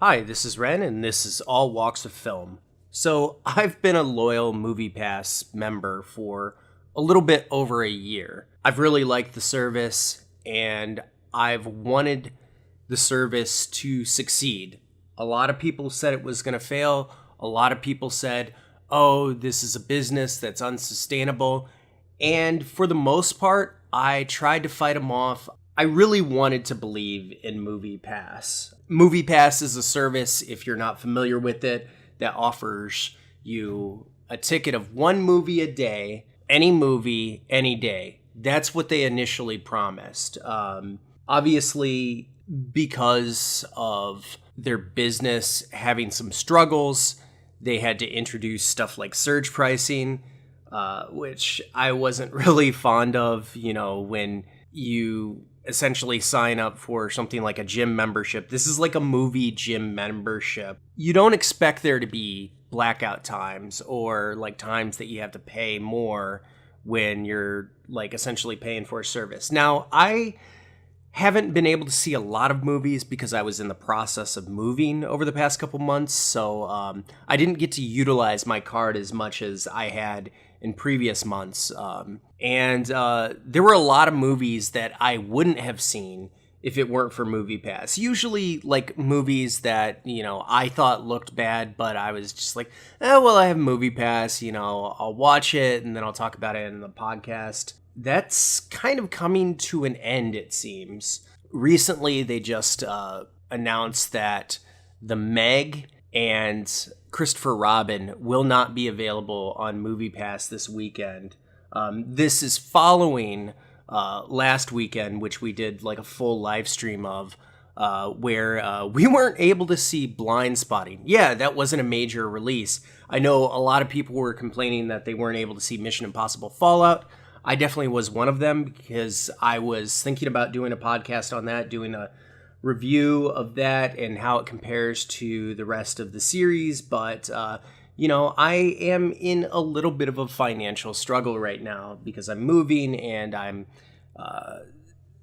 Hi, this is Ren, and this is All Walks of Film. So, I've been a loyal MoviePass member for a little bit over a year. I've really liked the service, and I've wanted the service to succeed. A lot of people said it was going to fail. A lot of people said, oh, this is a business that's unsustainable. And for the most part, I tried to fight them off. I really wanted to believe in MoviePass. MoviePass is a service, if you're not familiar with it, that offers you a ticket of one movie a day, any movie, any day. That's what they initially promised. Obviously, because of their business having some struggles, they had to introduce stuff like surge pricing, which I wasn't really fond of, when you essentially sign up for something like a gym membership. This is like a movie gym membership. You don't expect there to be blackout times or like times that you have to pay more when you're like essentially paying for a service. Now, I haven't been able to see a lot of movies because I was in the process of moving over the past couple months, so I didn't get to utilize my card as much as I had in previous months. And there were a lot of movies that I wouldn't have seen if it weren't for MoviePass. Usually, like, movies that, I thought looked bad, but I was just like, well, I have MoviePass, I'll watch it, and then I'll talk about it in the podcast. That's kind of coming to an end, it seems. Recently, they just announced that The Meg and Christopher Robin will not be available on MoviePass this weekend. This is following last weekend, which we did like a full live stream of, where we weren't able to see Blind Spotting. Yeah, that wasn't a major release. I know a lot of people were complaining that they weren't able to see Mission Impossible Fallout. I definitely was one of them because I was thinking about doing a podcast on that, doing a review of that and how it compares to the rest of the series. But, I am in a little bit of a financial struggle right now because I'm moving and I'm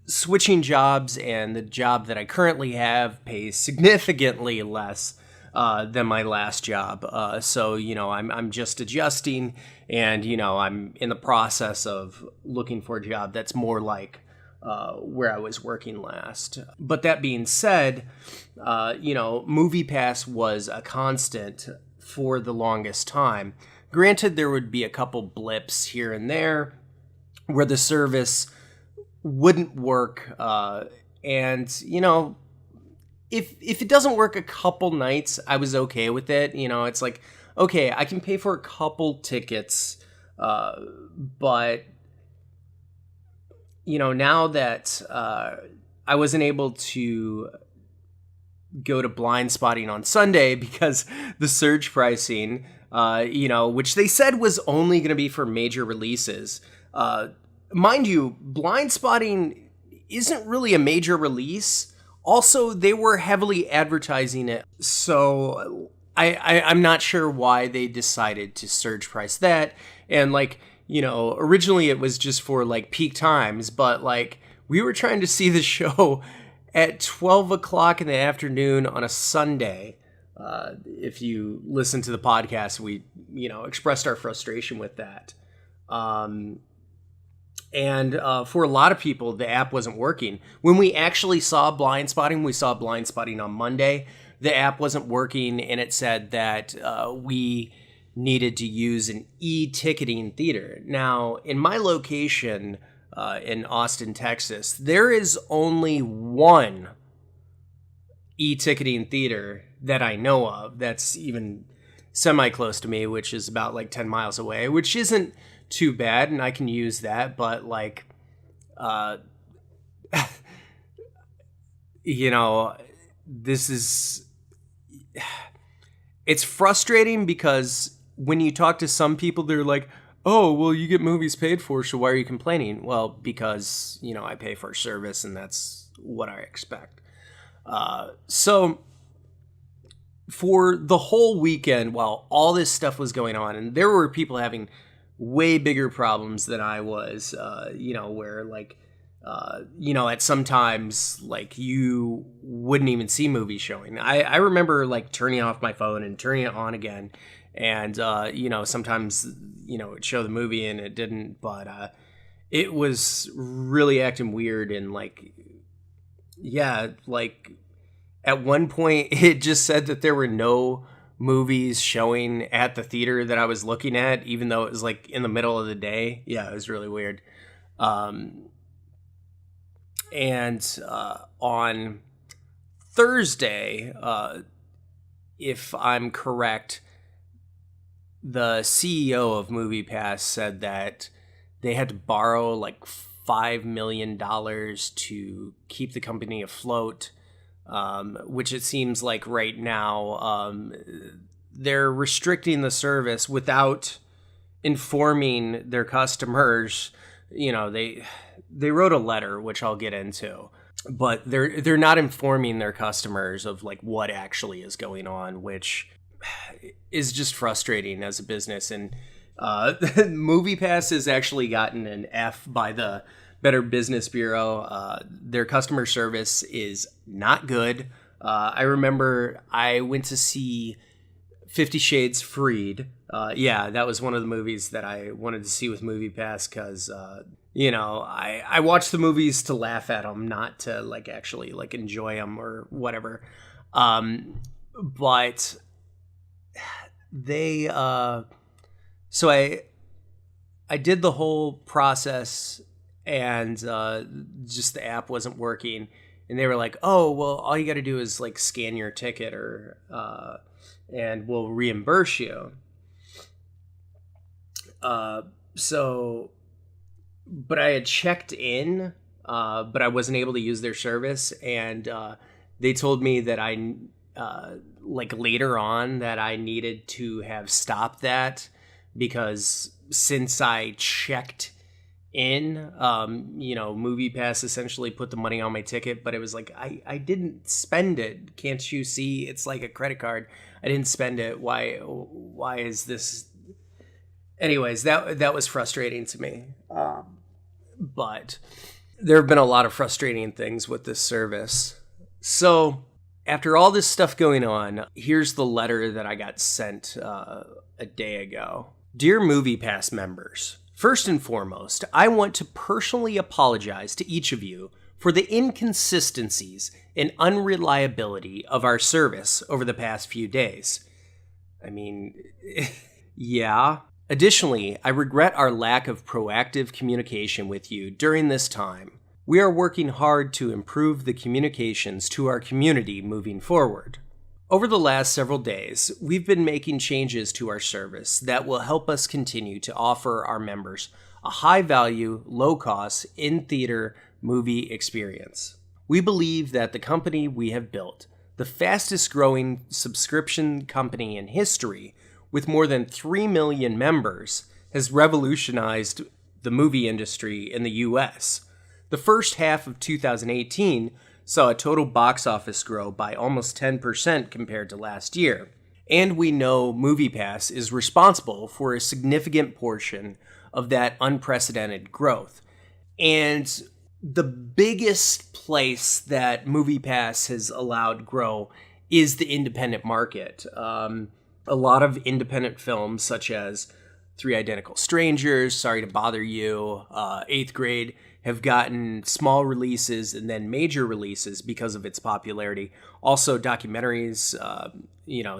switching jobs, and the job that I currently have pays significantly less than my last job. So, I'm just adjusting, and, I'm in the process of looking for a job that's more like where I was working last. But that being said, MoviePass was a constant for the longest time. Granted, there would be a couple blips here and there where the service wouldn't work. And, if it doesn't work a couple nights, I was okay with it. It's like, okay, I can pay for a couple tickets, but now that I wasn't able to go to Blind Spotting on Sunday because the surge pricing, which they said was only going to be for major releases. Mind you, Blind Spotting isn't really a major release. Also, they were heavily advertising it, so I'm not sure why they decided to surge price that. And originally it was just for like peak times, but we were trying to see the show at 12 o'clock in the afternoon on a Sunday. If you listen to the podcast, we, expressed our frustration with that. And for a lot of people, the app wasn't working. When we actually saw Blind Spotting, we saw Blind Spotting on Monday. The app wasn't working, and it said that we needed to use an e-ticketing theater. Now, in my location in Austin, Texas, there is only one e-ticketing theater that I know of that's even semi-close to me, which is about 10 miles away, which isn't too bad, and I can use that, but this is, it's frustrating because when you talk to some people, they're like, oh, well, you get movies paid for, so why are you complaining? Well, because, I pay for a service, and that's what I expect. So for the whole weekend, while all this stuff was going on, and there were people having way bigger problems than I was, where At some times, like, you wouldn't even see movies showing. I remember, like, turning off my phone and turning it on again. And, sometimes, it'd show the movie and it didn't. But it was really acting weird. And, like, yeah, like, at one point, it just said that there were no movies showing at the theater that I was looking at, even though it was, like, in the middle of the day. Yeah, it was really weird. And on Thursday, if I'm correct, the CEO of MoviePass said that they had to borrow like $5 million to keep the company afloat, which it seems like right now they're restricting the service without informing their customers. They wrote a letter, which I'll get into, but they're not informing their customers of like what actually is going on, which is just frustrating as a business. And MoviePass has actually gotten an F by the Better Business Bureau. Their customer service is not good. I remember I went to see 50 Shades Freed. That was one of the movies that I wanted to see with MoviePass because, I watch the movies to laugh at them, not to like actually like enjoy them or whatever. But they, so I did the whole process and just the app wasn't working. And they were like, oh, well, all you got to do is like scan your ticket and we'll reimburse you. But I had checked in, but I wasn't able to use their service. And they told me that later on that I needed to have stopped that because since I checked in, MoviePass essentially put the money on my ticket, but it was like, I didn't spend it. Can't you see? It's like a credit card. I didn't spend it. Why is this? Anyways, that was frustrating to me. But there have been a lot of frustrating things with this service. So after all this stuff going on, here's the letter that I got sent a day ago. Dear MoviePass members, first and foremost, I want to personally apologize to each of you for the inconsistencies and unreliability of our service over the past few days. I mean, yeah. Additionally, I regret our lack of proactive communication with you during this time. We are working hard to improve the communications to our community moving forward. Over the last several days, we've been making changes to our service that will help us continue to offer our members a high-value, low-cost, in-theater movie experience. We believe that the company we have built, the fastest-growing subscription company in history, with more than 3 million members, has revolutionized the movie industry in the U.S. The first half of 2018 saw a total box office grow by almost 10% compared to last year. And we know MoviePass is responsible for a significant portion of that unprecedented growth. And the biggest place that MoviePass has allowed grow is the independent market. A lot of independent films, such as Three Identical Strangers, Sorry to Bother You, Eighth Grade, have gotten small releases and then major releases because of its popularity. Also, documentaries,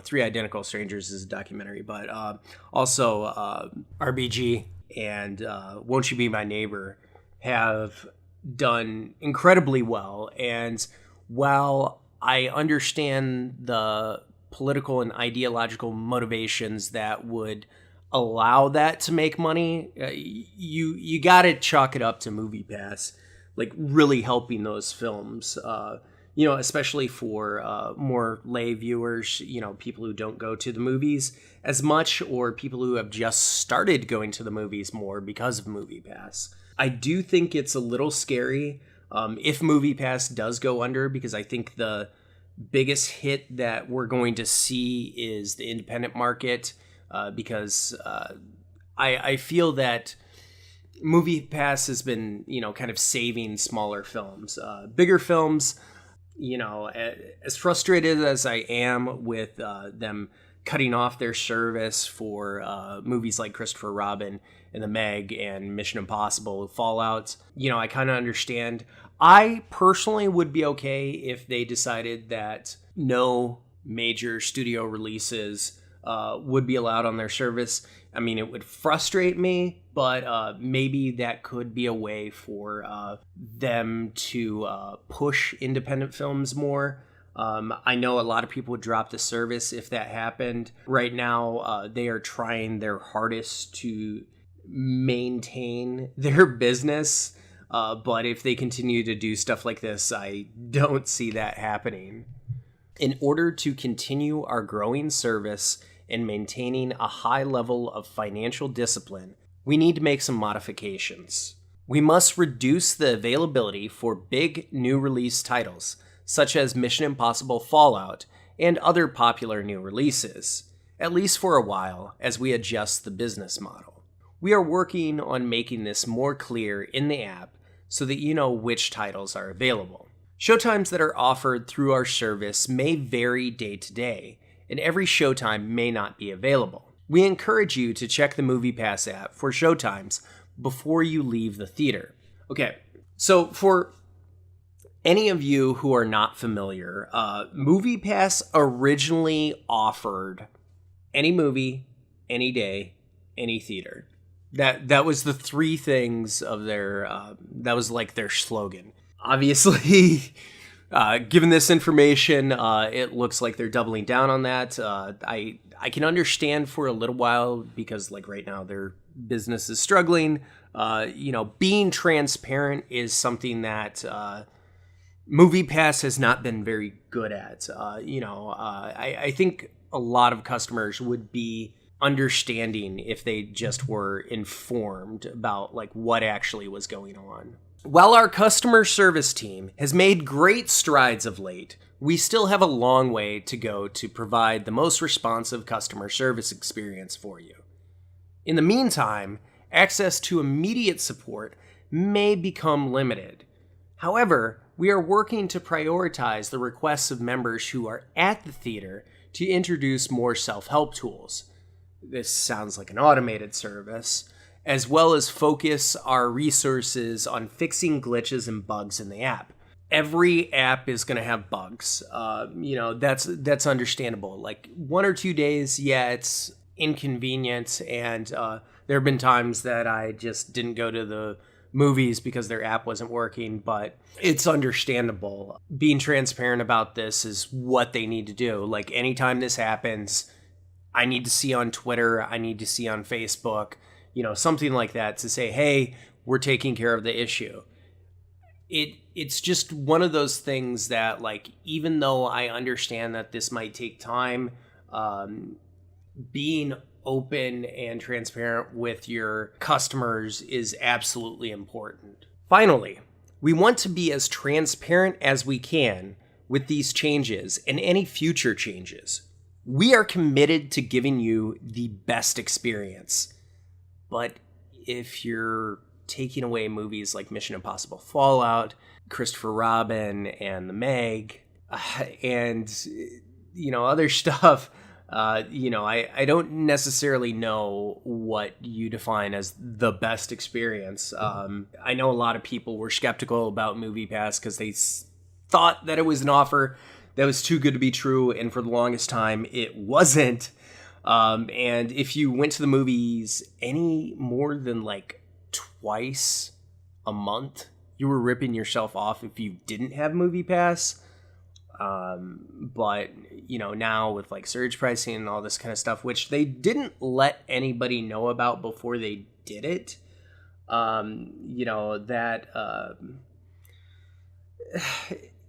Three Identical Strangers is a documentary, but also RBG and Won't You Be My Neighbor have done incredibly well. And while I understand the political and ideological motivations that would allow that to make money, you got to chalk it up to MoviePass, like really helping those films, especially for more lay viewers, people who don't go to the movies as much or people who have just started going to the movies more because of MoviePass. I do think it's a little scary if MoviePass does go under, because I think the biggest hit that we're going to see is the independent market, because I feel that MoviePass has been, kind of saving smaller films. Bigger films, as frustrated as I am with them cutting off their service for movies like Christopher Robin and The Meg and Mission Impossible Fallout, I kind of understand. I personally would be okay if they decided that no major studio releases would be allowed on their service. I mean, it would frustrate me, but maybe that could be a way for them to push independent films more. I know a lot of people would drop the service if that happened. Right now, they are trying their hardest to maintain their business, but if they continue to do stuff like this, I don't see that happening. In order to continue our growing service and maintaining a high level of financial discipline, we need to make some modifications. We must reduce the availability for big new release titles, such as Mission Impossible Fallout and other popular new releases, at least for a while as we adjust the business model. We are working on making this more clear in the app so that you know which titles are available. Showtimes that are offered through our service may vary day to day, and every showtime may not be available. We encourage you to check the MoviePass app for showtimes before you leave the theater. Okay, so for any of you who are not familiar, MoviePass originally offered any movie, any day, any theater. That was the three things of their, that was like their slogan. Obviously, given this information, it looks like they're doubling down on that. I can understand for a little while because like right now their business is struggling. Being transparent is something that MoviePass has not been very good at. I think a lot of customers would be understanding if they just were informed about like what actually was going on. While our customer service team has made great strides of late, we still have a long way to go to provide the most responsive customer service experience for you. In the meantime, access to immediate support may become limited. However, we are working to prioritize the requests of members who are at the theater to introduce more self-help tools. This sounds like an automated service, as well as focus our resources on fixing glitches and bugs in the app. Every app is going to have bugs. That's understandable. Like 1 or 2 days, yeah, it's inconvenient, and there have been times that I just didn't go to the movies because their app wasn't working, but it's understandable. Being transparent about this is what they need to do. Like anytime this happens, I need to see on Twitter, I need to see on Facebook, something like that to say, hey, we're taking care of the issue. It's just one of those things that, like, even though I understand that this might take time, being open and transparent with your customers is absolutely important. Finally, we want to be as transparent as we can with these changes and any future changes. We are committed to giving you the best experience. But if you're taking away movies like Mission Impossible Fallout, Christopher Robin, and The Meg, and, other stuff, I don't necessarily know what you define as the best experience. I know a lot of people were skeptical about MoviePass because they thought that it was an offer that was too good to be true, and for the longest time, it wasn't. And if you went to the movies any more than like twice a month, you were ripping yourself off if you didn't have MoviePass. But now with like surge pricing and all this kind of stuff, which they didn't let anybody know about before they did it,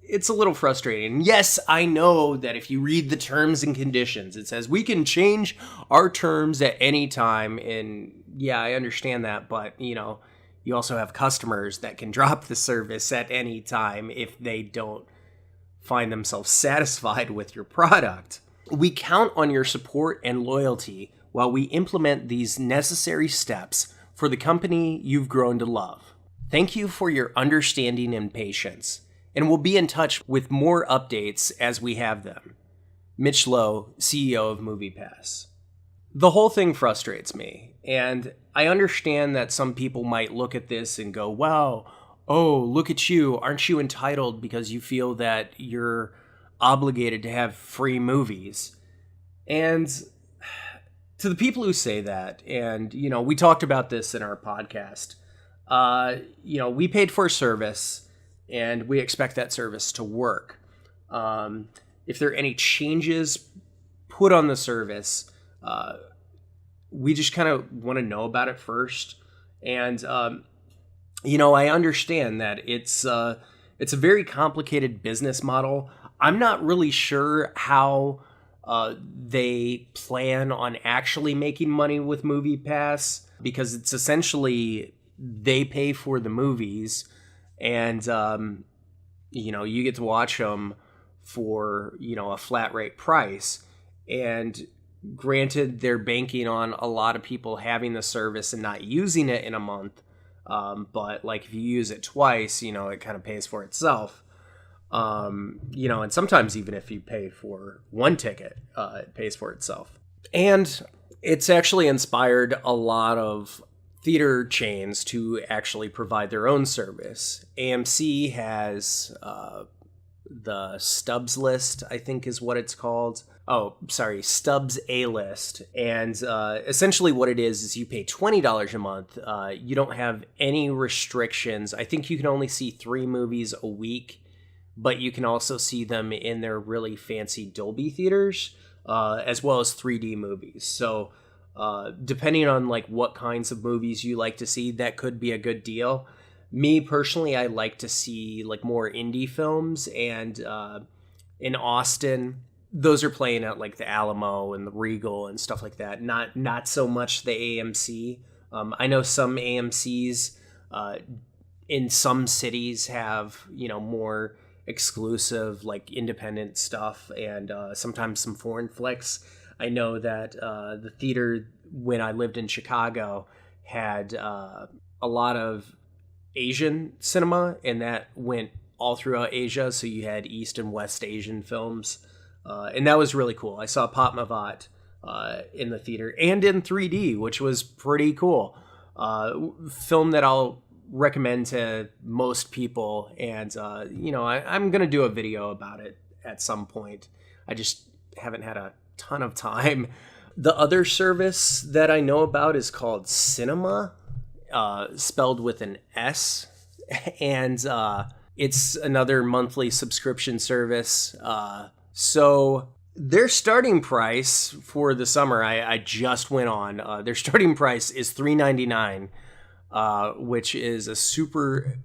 it's a little frustrating. Yes, I know that if you read the terms and conditions, it says we can change our terms at any time. And yeah, I understand that. But, you also have customers that can drop the service at any time if they don't find themselves satisfied with your product. We count on your support and loyalty while we implement these necessary steps for the company you've grown to love. Thank you for your understanding and patience, and we'll be in touch with more updates as we have them. Mitch Lowe, CEO of MoviePass. The whole thing frustrates me, and I understand that some people might look at this and go, wow, oh, look at you, aren't you entitled because you feel that you're obligated to have free movies? And to the people who say that, and, we talked about this in our podcast, we paid for a service, and we expect that service to work. If there are any changes put on the service, we just kind of want to know about it first. And, I understand that it's a very complicated business model. I'm not really sure how they plan on actually making money with MoviePass, because it's essentially they pay for the movies, and you get to watch them for a flat rate price. And granted, they're banking on a lot of people having the service and not using it in a month, but like if you use it twice, it kind of pays for itself. And sometimes even if you pay for one ticket, it pays for itself. And it's actually inspired a lot of theater chains to actually provide their own service. AMC has the Stubbs list, I think is what it's called. Oh, sorry, Stubbs A-list. And essentially what it is you pay $20 a month. You don't have any restrictions. I think you can only see 3 movies a week, but you can also see them in their really fancy Dolby theaters, as well as 3D movies. So depending on like what kinds of movies you like to see, that could be a good deal. Me personally, I like to see like more indie films, and in Austin, those are playing at like the Alamo and the Regal and stuff like that. Not so much the AMC. I know some AMCs in some cities have more exclusive like independent stuff, and sometimes some foreign flicks. I know that the theater when I lived in Chicago had a lot of Asian cinema, and that went all throughout Asia. So you had East and West Asian films, and that was really cool. I saw Pop Mavat in the theater and in 3D, which was pretty cool. Film that I'll recommend to most people, and I'm gonna do a video about it at some point. I just haven't had a ton of time. The other service that I know about is called Cinema, spelled with an S, and it's another monthly subscription service. So their starting price for the summer, I just went on, their starting price is $3.99, which is a super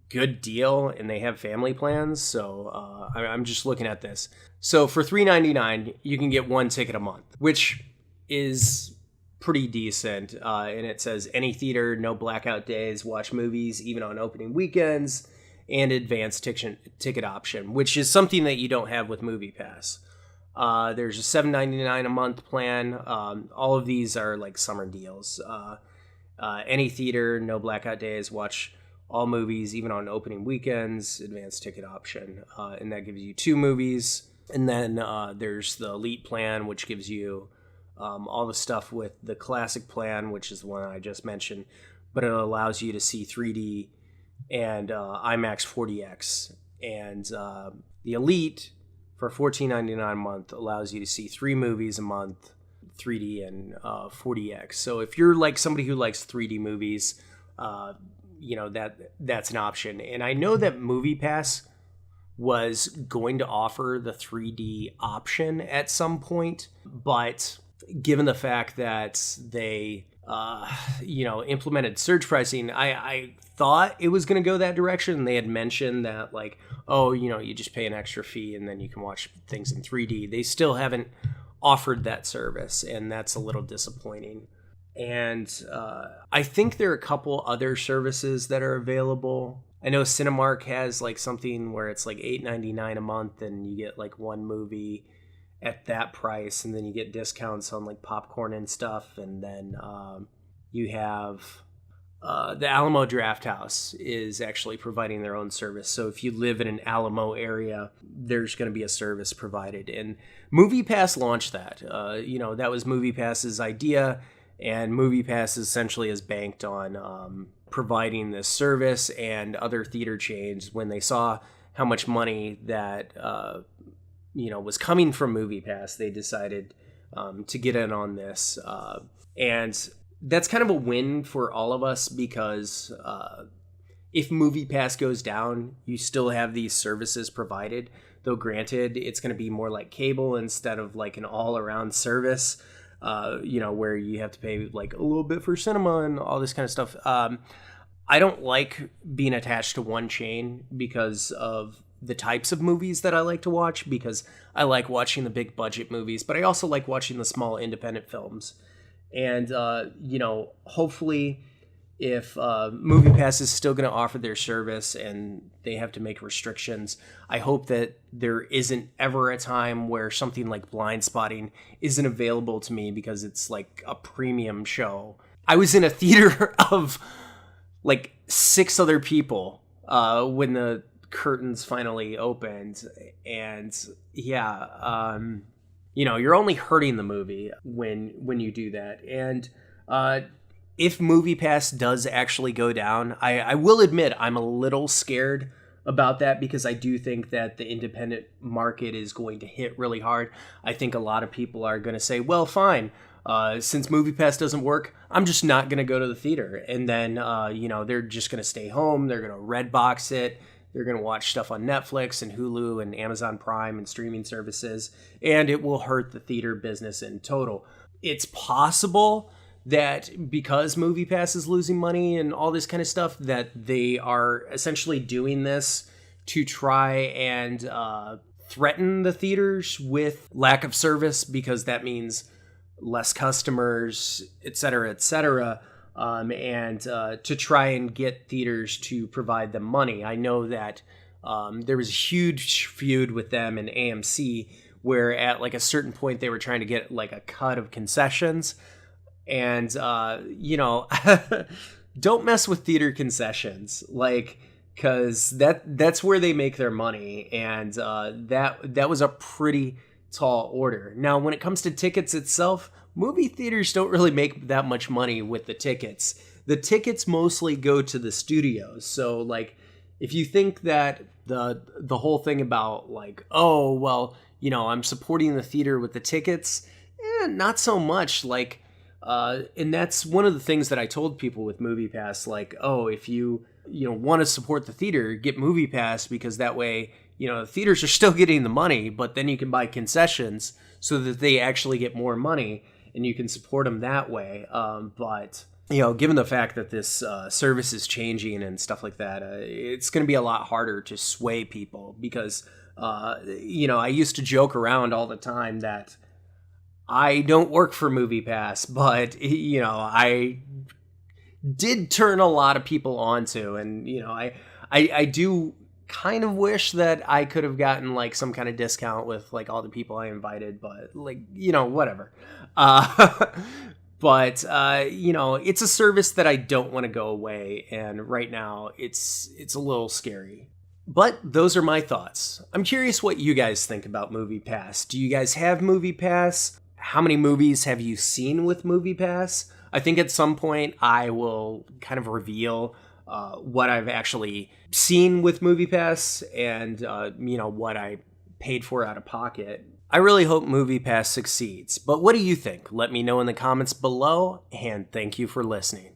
good deal, and they have family plans. So I'm just looking at this. So for $3.99, you can get 1 ticket a month, which is pretty decent. And it says any theater, no blackout days, watch movies even on opening weekends, and advanced ticket option, which is something that you don't have with MoviePass. There's a $7.99 a month plan. All of these are like summer deals. Any theater, no blackout days, watch all movies even on opening weekends, advanced ticket option, and that gives you 2 movies. And then there's the Elite plan, which gives you all the stuff with the Classic plan, which is the one I just mentioned, but it allows you to see 3D and IMAX 4DX. And the Elite for $14.99 a month allows you to see 3 movies a month, 3D and 4DX. So if you're like somebody who likes 3D movies, that's an option. And I know that MoviePass was going to offer the 3D option at some point, but given the fact that they implemented surge pricing, I thought it was going to go that direction. They had mentioned that you just pay an extra fee and then you can watch things in 3D. They still haven't offered that service, and that's a little disappointing. And I think there are a couple other services that are available. I know Cinemark has like something where it's like $8.99 a month, and you get like 1 movie at that price, and then you get discounts on like popcorn and stuff. And then you have The Alamo Drafthouse is actually providing their own service. So if you live in an Alamo area, there's going to be a service provided. And MoviePass launched that. That was MoviePass's idea, and MoviePass essentially is banked on providing this service, and other theater chains, when they saw how much money that was coming from MoviePass, they decided to get in on this. And that's kind of a win for all of us, because if MoviePass goes down, you still have these services provided. Though granted, it's going to be more like cable instead of like an all-around service, where you have to pay like a little bit for cinema and all this kind of stuff. I don't like being attached to one chain because of the types of movies that I like to watch, because I like watching the big budget movies, but I also like watching the small independent films. And, hopefully if MoviePass is still going to offer their service and they have to make restrictions, I hope that there isn't ever a time where something like Blind Spotting isn't available to me because it's like a premium show. I was in a theater of like 6 other people when the curtains finally opened. And yeah, you're only hurting the movie when you do that. And if MoviePass does actually go down, I will admit I'm a little scared about that, because I do think that the independent market is going to hit really hard. I think a lot of people are going to say, well, fine, since MoviePass doesn't work, I'm just not going to go to the theater. And then, they're just going to stay home. They're going to Redbox it. They're going to watch stuff on Netflix and Hulu and Amazon Prime and streaming services, and it will hurt the theater business in total. It's possible that because MoviePass is losing money and all this kind of stuff, that they are essentially doing this to try and threaten the theaters with lack of service, because that means less customers, et cetera, et cetera. And to try and get theaters to provide them money. I know that there was a huge feud with them and AMC, where at like a certain point they were trying to get like a cut of concessions. And, don't mess with theater concessions, like, because that's where they make their money. And that was a pretty tall order. Now, when it comes to tickets itself, movie theaters don't really make that much money with the tickets. The tickets mostly go to the studios. So, like, if you think that the whole thing about, like, oh, well, I'm supporting the theater with the tickets, not so much. Like, and that's one of the things that I told people with MoviePass, like, oh, if you want to support the theater, get MoviePass, because that way, the theaters are still getting the money, but then you can buy concessions so that they actually get more money, and you can support them that way. But, given the fact that this service is changing and stuff like that, it's going to be a lot harder to sway people, because, I used to joke around all the time that I don't work for MoviePass, but, I did turn a lot of people onto, and, I do kind of wish that I could have gotten like some kind of discount with like all the people I invited, but like, whatever. But it's a service that I don't want to go away, and right now it's a little scary. But those are my thoughts. I'm curious what you guys think about MoviePass. Do you guys have MoviePass? How many movies have you seen with MoviePass? I think at some point I will kind of reveal what I've actually seen with MoviePass and, what I paid for out of pocket. I really hope MoviePass succeeds. But what do you think? Let me know in the comments below, and thank you for listening.